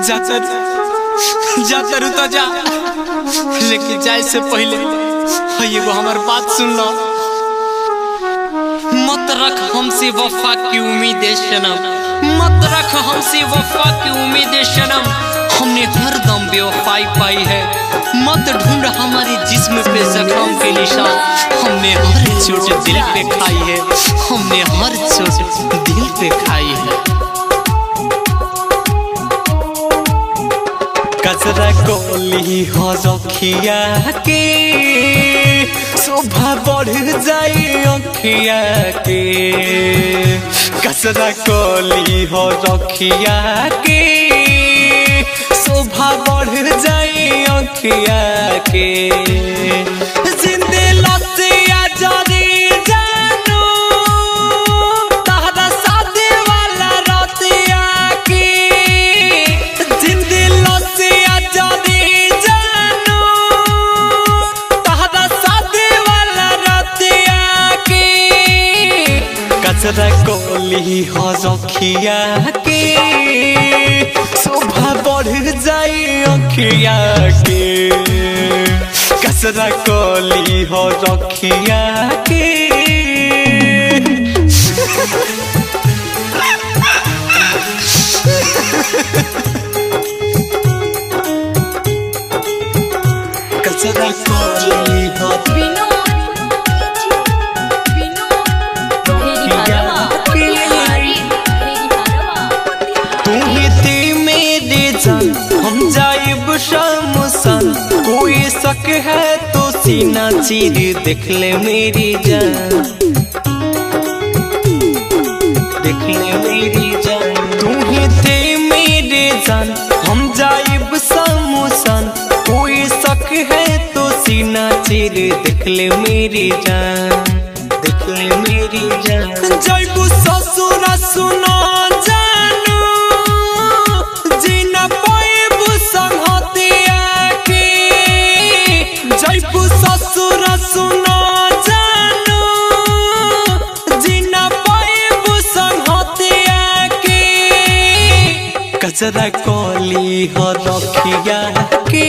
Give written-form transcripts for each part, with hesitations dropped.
जातर तो जा, लेकिन जाए से पहले एगो हमार बात सुन लो। मत रख हमसे वफा की उम्मीद सनम, मत रख हमसे वफा की उम्मीद सनम। हमने हर दम बेवफाई पाई है। मत ढूंढ हमारे जिस्म पे जख्म के निशान। हमने हर चोट दिल पे खाई है, हमने हर चोट दिल पे खाई है। कचरा कोली हो रखिया के शोभा बढ़ जाए अखिया के। कचरा कोली हो रखिया के शोभा बढ़ जाए अखिया के। जिंदे लतिया जरी जानू तारा शादी वाला रतिया के। जिंदे लतिया जरी जानू तारा शादी वाला रतिया के। कचरा कोली हो रखिया के शोभा बढ़ जाए अखिया के। कचरा कोली हो रखिया के। कचरा कोली हो हम जाइब शमसन। कोई शक है तो सीना चीर देख ले मेरी जान, देख ले मेरी जान। तू ही थे मेरे जान, हम जाइब शमसन। कोई शक है तो सीना चीर देख ले मेरी जान, देख ले मेरी जान। जाइब ससुर सुना कचरा कोली हो रखिया के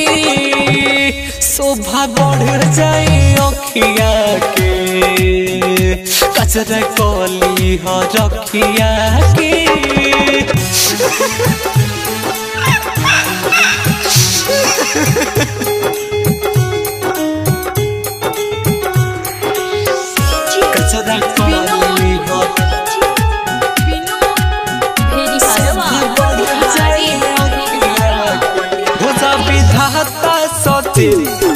शोभा बढ़ जाए अखिया के। कचरा कोली हो रखिया के। कचरा कोली हो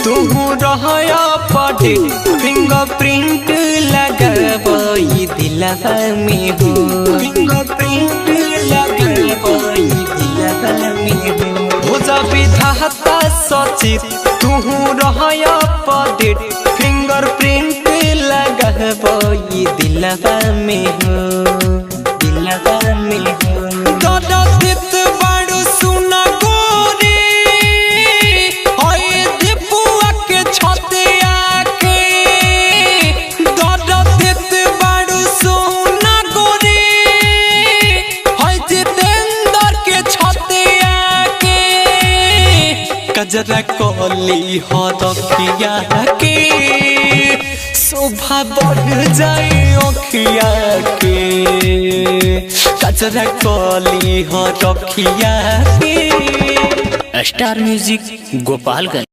तू रहया पड़े। फिंगरप्रिंट लगबई दिलवा में हो, फिंगरप्रिंट लगबई दिलवा में हो। जा विधाता सचित तू रहया पड़े। फिंगरप्रिंट लगबई दिलवा में हो, दिलवा में हो। कचरा कोली हो रखिया के शोभा बढ़ जाए अखिया के। कचरा कोली हो रखिया के। Star music Gopalganj.